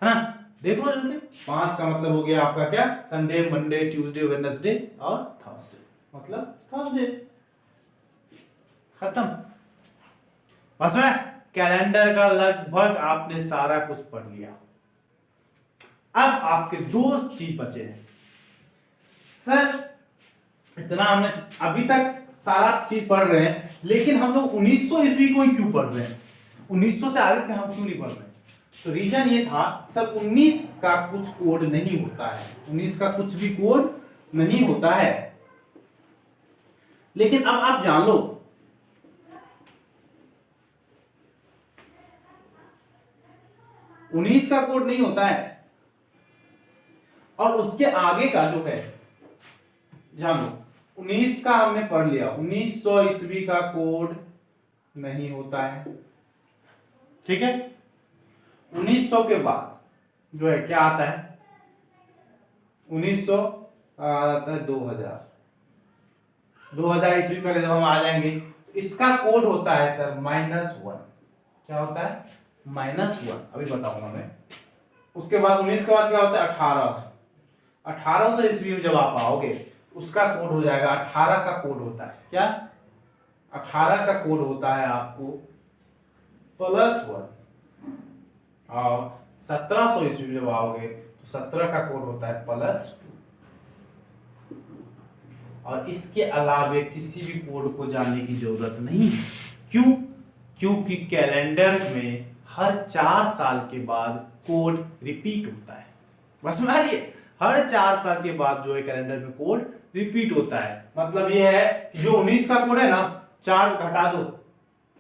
है ना, देख लो जल्दी। 5 का मतलब हो गया आपका क्या, संडे मंडे ट्यूसडे वेडनेसडे और थर्सडे, मतलब थर्सडे। खत्म। बस में कैलेंडर का लगभग आपने सारा कुछ पढ़ लिया। अब आपके 2 चीज बचे हैं। सर इतना हमने अभी तक सारा चीज पढ़ रहे हैं, लेकिन हम लोग 1900 ईस्वी को ही क्यों पढ़ रहे हैं, 1900 से आगे हम क्यों नहीं पढ़ रहे हैं। तो रीजन ये था सर 19 का कुछ कोड नहीं होता है, 19 का कुछ भी कोड नहीं होता है। लेकिन अब आप जान लो, उन्नीस का कोड नहीं होता है, और उसके आगे का जो है, जान लो 19 का हमने पढ़ लिया, 1900 ईस्वी का कोड नहीं होता है, ठीक है। 1900 के बाद जो है क्या आता है, 1900 आता है 2000, 2000 ईस्वी पहले जब हम आ जाएंगे, इसका कोड होता है सर -1। क्या होता है, -1, अभी बताऊंगा मैं। उसके बाद 19 के बाद क्या होता है, 1800 ईस्वी में जब आप आओगे, उसका कोड हो जाएगा 18 का कोड होता है, क्या 18 का कोड होता है आपको +1। और 1700 ईस्वी में जब आओगे तो 17 का कोड होता है +2। और इसके अलावे किसी भी कोड को जानने की जरूरत नहीं है। क्यों, क्योंकि कैलेंडर में हर 4 साल के बाद कोड रिपीट होता है। बस में आ रही है, हर 4 साल के बाद जो है कैलेंडर में कोड रिपीट होता है। मतलब ये है कि जो 19 का कोड है ना, 4 घटा दो,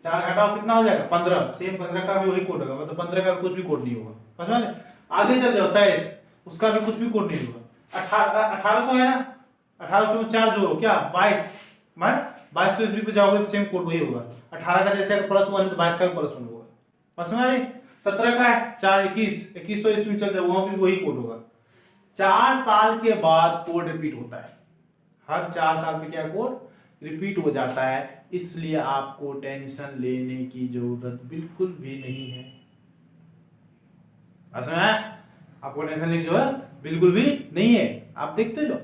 4 घटाओ कितना हो जाएगा, 15। सेम 15 का भी वही कोड होगा, मतलब 15 का कुछ भी कोड नहीं होगा। बस में आगे चल जाओ 23, उसका भी कुछ भी कोड नहीं होगा। 1800 है ना, 1800 में 4 जोड़ो, क्या 22, मान 2200 ईस्वी पे जाओगे तो सेम कोड वही होगा। 18 का जैसे +1 है तो 22 का भी +1 होगा। बस में 17 का है 4 21, 2100 ईस्वी में चल जाओ, वहां भी वही कोड होगा। 4 साल के बाद कोड रिपीट होता है, हर 4 साल पे क्या कोड रिपीट हो जाता है। इसलिए आपको टेंशन लेने की जरूरत बिल्कुल भी नहीं है। आपको टेंशन लेने की जरूरत बिल्कुल भी नहीं है। आप देखते हो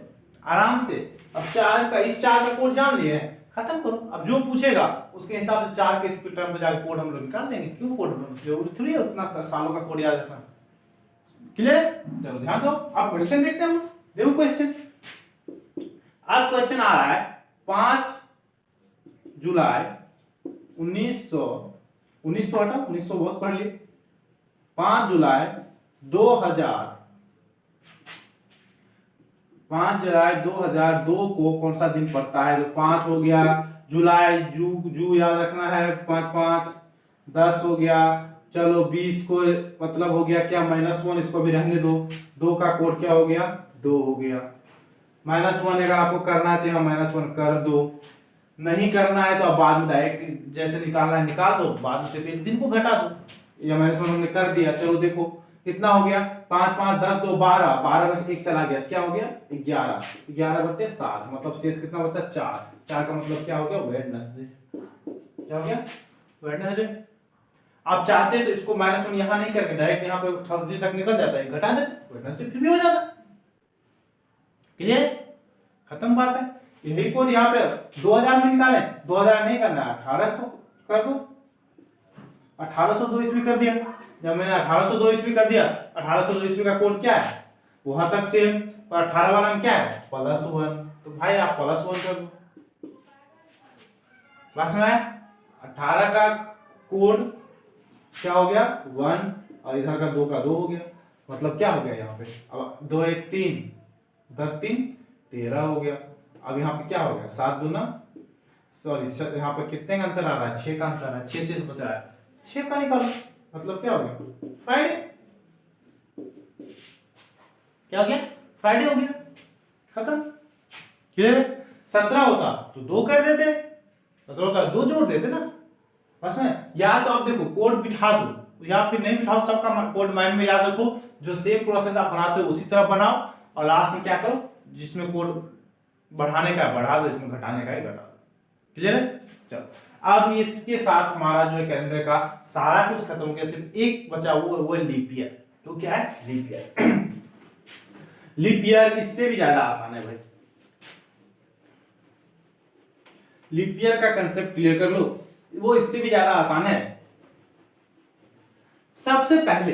आराम से, अब 4 का, इस 4 का कोड जान लिए, खत्म करो। अब जो पूछेगा उसके हिसाब से 4 के स्पीड टर्म पे जाकर कोड हम लोग निकाल देंगे। क्यों कोड जरूरत थोड़ी है उतना सालों का कोड याद रखना। क्लियर है, चलो ध्यान दो। अब क्वेश्चन देखते हैं हम, देखो क्वेश्चन। अब क्वेश्चन आ रहा है 5 जुलाई 1900 हटा 1900 बहुत पढ़ लिए, 5 जुलाई 2000 5 जुलाई 2002 को कौन सा दिन पड़ता है? तो 5 हो गया, जुलाई जू याद रखना है, 5 5 10 हो गया, चलो 20 को मतलब हो गया क्या -1, इसको भी रहने दो, 2 का कोड क्या हो गया 2 हो गया, -1 अगर आपको करना है तो -1 कर दो, नहीं करना है तो अब बाद में डायरेक्ट जैसे निकालना है निकाल दो, बाद में सिर्फ एक दिन को घटा दो, या -1 हमने कर दिया। चलो देखो कितना हो गया, 5 5 10 2 12, 12 में से 1 चला गया, क्या हो गया 11, 11/7 मतलब शेष कितना बचा 4, 4 का मतलब क्या हो गया वेडनेसडे, क्या हो गया वेडनेसडे। आप चाहते तो इसको -1 यहां नहीं करके डायरेक्ट यहां पे थर्सडे तक निकल जाता है, घटा देते वेडनेसडे फिर भी हो जाता। क्लियर, खत्म बात है। यही कोड यहाँ पे 2000 में निकाले, 2000 नहीं करना है 1800 कर दो, 1802 ईस्वी कर दिया। जब मैंने 1802 ईस्वी कर दिया, 1802 ईस्वी का कोड क्या है वहां तक सेम, तो 18 वाला में क्या है +1, तो भाई आप +1 कर दो। क्लास में 18 का कोड क्या हो गया 1, और इधर का 2 का 2 हो गया, मतलब क्या हो गया यहाँ पे, अब 2 1 3 10 3 13 हो गया। अब यहाँ पे क्या हो गया 7 दूना, सॉरी यहाँ पे कितने का अंतर आ रहा है 6 का अंतर है, 6 से बच रहा है, 6 का निकालो, मतलब क्या हो गया फ्राइडे, क्या हो गया फ्राइडे हो गया, खत्म। क्लियर, 17 होता तो 2 कर देते, 17 होता 2 जोड़ देते ना बस में। या तो आप देखो कोड बिठा दो या फिर नहीं बिठाओ, सबका कोड माइंड में याद रखो, जो सेम प्रोसेस आप बनाते हो उसी तरह बनाओ, और लास्ट में क्या करो जिसमें कोड बढ़ाने का बढ़ा दो, इसमें घटाने का ही घटा दो। क्लियर है, चलो अब इसके साथ हमारा जो है कैलेंडर का सारा कुछ खत्म हो गया, सिर्फ एक बचा वो लीप ईयर। तो क्या है लीप ईयर। लीप ईयर इससे भी ज्यादा आसान है भाई, लीप ईयर का कंसेप्ट क्लियर कर लो, वो इससे भी ज्यादा आसान है। सबसे पहले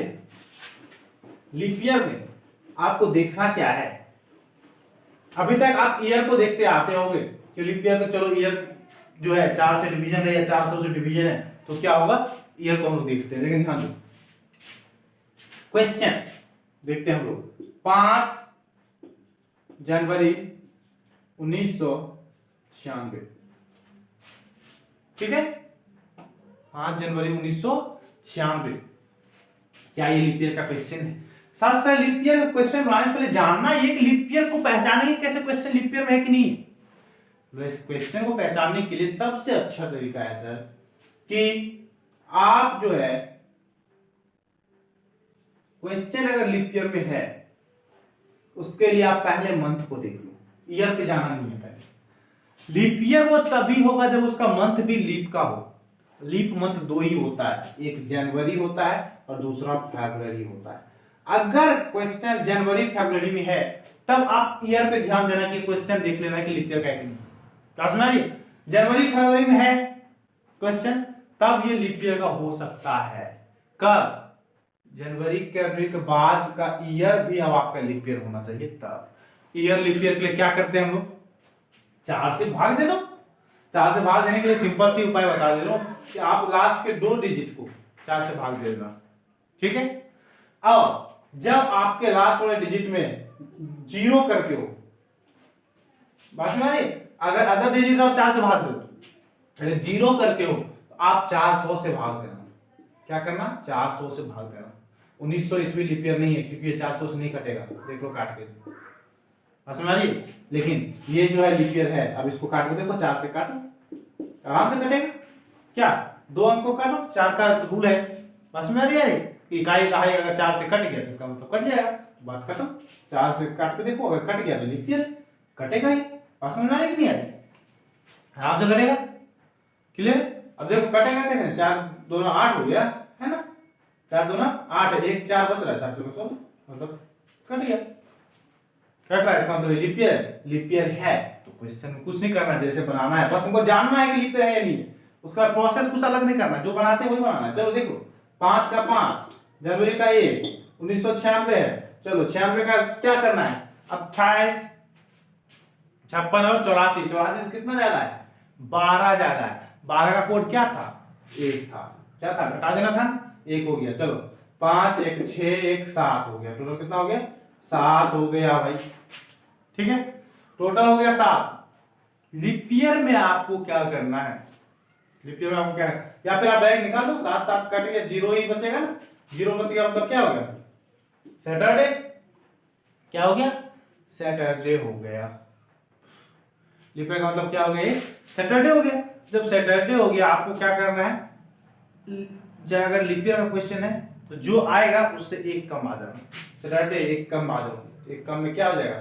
लीप ईयर में आपको देखना क्या है, अभी तक आप ईयर को देखते आते होंगे कि लीप ईयर तो चलो ईयर जो है 4 से डिवीजन है या 400 से डिवीजन है, तो क्या होगा ईयर को हम लोग देखते हैं, लेकिन ध्यान दो क्वेश्चन देखते हैं हम लोग 5 जनवरी 1996, ठीक है 5 जनवरी 1996, क्या ये लीप ईयर का क्वेश्चन है? सबसे पहले लीप ईयर का क्वेश्चन बनाने से पहले जानना ये कि लीप ईयर को पहचानेंगे कैसे, क्वेश्चन लीप ईयर में है कि नहीं। तो इस क्वेश्चन को पहचानने के लिए सबसे अच्छा तरीका है सर कि आप जो है क्वेश्चन अगर लीप ईयर में है उसके लिए आप पहले मंथ को देख लो, ईयर पे जाना नहीं है पहले। लीप ईयर वो तभी होगा जब उसका मंथ भी लीप का हो। लीप मंथ 2 ही होता है, एक जनवरी होता है और दूसरा फरवरी होता है। अगर क्वेश्चन जनवरी फरवरी में है तब आप ईयर पे ध्यान देना कि क्वेश्चन देख लेना कि लीप ईयर का है कि नहीं। जनवरी फरवरी में है क्वेश्चन तब ये लीप ईयर का हो सकता है। कब? जनवरी के बाद का ईयर भी अब आपका लीप ईयर होना चाहिए तब। ईयर लीप ईयर के लिए क्या करते हैं हम लोग, 4 से भाग दे दो। 4 से भाग देने के लिए सिंपल सी उपाय बता दे रहा हूं कि आप लास्ट के 2 डिजिट को 4 से भाग दे देना, ठीक है। अब जब आपके लास्ट वाले डिजिट में 0 करके हो, बात में अगर अदर डिजिट आप 4 से भाग दो, अगर 0 करके हो तो आप 400 से भाग देना। क्या करना, 400 से भाग देना। 1900 ईस्वी लीप ईयर नहीं है क्योंकि ये 400 से नहीं कटेगा, देख लो काट के, समझ आ रही। लेकिन ये जो है लीप ईयर है, अब इसको काट के देखो, 4 से काटो आराम से कटेगा। क्या 2 अंक को काटो, 4 का रूल है, समझ में आ रही है। इकाई दहाई अगर 4 से कट गया तो इसका मतलब कट जाएगा, बात खत्म। 4 से काट के देखो, अगर कट गया तो लीप ईयर कटेगा ही। समझ में आ रही कि नहीं आ रही, आराम से कटेगा। क्लियर। अब देखो कटेगा कैसे, 4 2 8 हो गया है ना, 4 2 8 है, 1 4 बच रहा है, 4 4 16 मतलब कट गया, कट रहा है। इसका मतलब लीप ईयर है। लीप ईयर है तो क्वेश्चन में कुछ नहीं करना, जैसे बनाना है बस हमको जानना है कि लीप ईयर है या नहीं है। उसका प्रोसेस कुछ अलग नहीं करना, जो बनाते हैं वही बनाना है। चलो देखो 5 का 5 जनवरी का 1 1996 है। चलो 96 का क्या करना है, 28 56 और 84, 84 से कितना ज्यादा है, 12 ज्यादा है। 12 का कोड क्या था, 1 था, क्या था, घटा देना था, 1 हो गया। चलो 5 1 6 1 7 हो गया, टोटल कितना हो गया, 7 हो गया भाई, ठीक है, टोटल हो गया 7। लीप ईयर में आपको क्या करना है, लीप ईयर में आपको क्या है, या फिर आप डायरेक्ट निकाल दो, 7 7 कट गया, 0 ही बचेगा ना, 0 बच गया मतलब क्या हो गया, सैटरडे, क्या हो गया, सैटरडे हो गया। लीप ईयर का मतलब क्या हो गया, सैटरडे हो गया। जब सैटरडे हो गया आपको क्या करना है, चाहे अगर लीप ईयर का क्वेश्चन है तो जो आएगा उससे एक कम आ जाना, सैटरडे एक कम आ जाओ, एक कम में क्या हो जाएगा,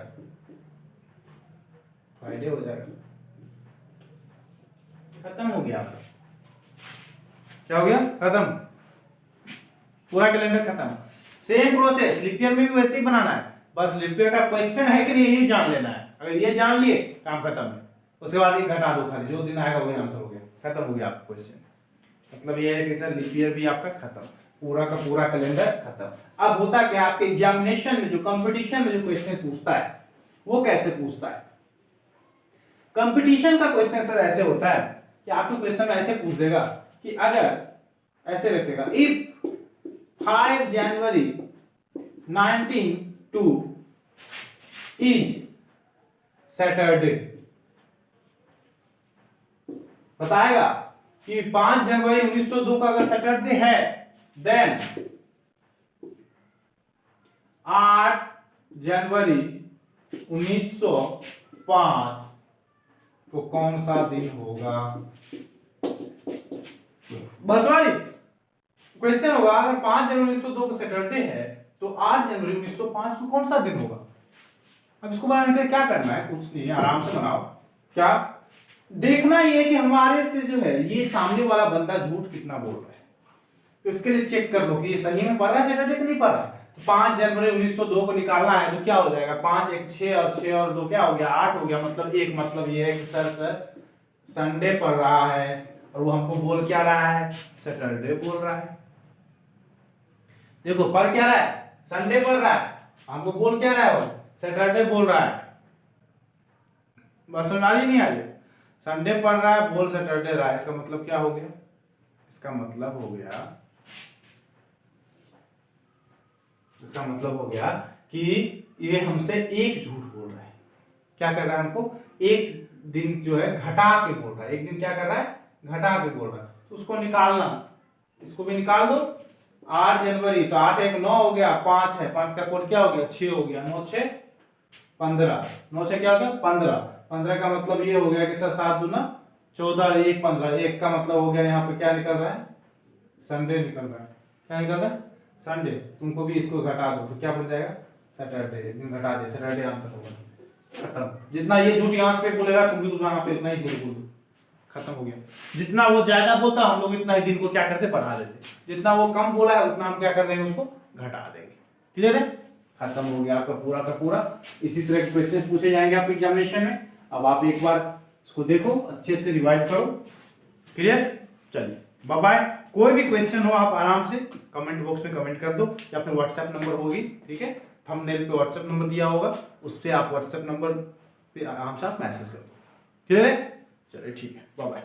फ्राइडे हो जाएगा, खत्म हो गया आपका, क्या हो गया, खत्म, पूरा कैलेंडर खत्म। सेम प्रोसेस लीप ईयर में भी वैसे ही बनाना है, बस लीप ईयर का क्वेश्चन है कि नहीं ये जान लेना है, अगर ये जान लिए काम खत्म है, उसके बाद ये घटा दो, खाली जो दिन आएगा वही आंसर हो गया, खत्म हो गया आपका क्वेश्चन। मतलब ये है कि सर लीप ईयर भी आपका खत्म, पूरा का पूरा कैलेंडर खत्म। अब होता क्या आपके एग्जामिनेशन में, जो कंपटीशन में जो क्वेश्चन पूछता है वो कैसे पूछता है, कंपटीशन का क्वेश्चन सर ऐसे होता है कि आपको क्वेश्चन ऐसे पूछ देगा कि अगर ऐसे रखेगा, इफ 5 जनवरी 1902 इज सैटरडे, बताएगा कि 5 जनवरी 1902 का अगर सैटरडे है, देन 8 जनवरी 1905 तो कौन सा दिन होगा, बस वाली क्वेश्चन होगा। अगर 5 जनवरी 1902 को सैटरडे है तो 8 जनवरी 1905 को कौन सा दिन होगा। अब इसको बनाने के लिए क्या करना है, कुछ नहीं है, आराम से बनाओ। क्या देखना ये कि हमारे से जो है ये सामने वाला बंदा झूठ कितना बोल रहा है, तो इसके लिए चेक कर लो कि ये सही में पढ़ रहा है सैटरडे कि नहीं पढ़ रहा है। तो 5 जनवरी 1902 को निकालना है तो क्या हो जाएगा, 5 1 6 और 6 और 2 क्या हो गया, 8 हो गया। मतलब एक मतलब ये है कि सर संडे पढ़ रहा है और वो हमको बोल क्या रहा है, सैटरडे बोल रहा है। देखो पढ़ क्या रहा है, संडे पढ़ रहा है, हमको बोल क्या रहा है, वो सैटरडे बोल रहा है। बस समझ आ रही नहीं आ रही, संडे पढ़ रहा है, बोल सैटरडे रहा है, इसका मतलब क्या हो गया, इसका मतलब हो गया, इसका मतलब हो गया कि ये हमसे एक झूठ बोल रहा है। क्या कर रहा है, हमको एक दिन जो है घटा के बोल रहा है, एक दिन क्या कर रहा है, घटा के बोल रहा है। तो उसको निकालना, इसको भी निकाल दो। 8 जनवरी तो 8 1 9 हो गया, 5 है, 5 का कोड क्या हो गया, 6 हो गया, 9 6 15, 9 से क्या हो गया 15, 15 का मतलब ये हो गया कि सर 7 दूना 14 1 15, 1 का मतलब हो गया यहाँ पे क्या निकल रहा है, संडे निकल रहा है। क्या निकल रहा है, संडे। तुमको भी इसको घटा दो तो क्या बन जाएगा, सैटरडे, एक दिन घटा दे, सैटरडे आंसर होगा, खत्म। जितना ये झूठ यहाँ पे बोलेगा तुम भी उतना पे इतना ही झूठ बोलो, खत्म हो गया। जितना वो ज्यादा बोलता हम लोग इतना ही दिन को क्या करते, पढ़ा देते, जितना वो कम बोला है उतना हम क्या कर देंगे, उसको घटा देंगे। क्लियर है, खत्म हो गया आपका पूरा का पूरा। इसी तरह के क्वेश्चन पूछे जाएंगे आपके एग्जामिनेशन में। अब आप एक बार इसको देखो, अच्छे से रिवाइज करो। क्लियर, चलिए बाय बाय। कोई भी क्वेश्चन हो आप आराम से कमेंट बॉक्स में कमेंट कर दो, या फिर व्हाट्सएप नंबर होगी, ठीक है, थंबनेल पे व्हाट्सएप नंबर दिया होगा, उस पर आप व्हाट्सएप नंबर पे आराम से आप मैसेज कर दो। क्लियर है, चलिए ठीक है, बाय बाय।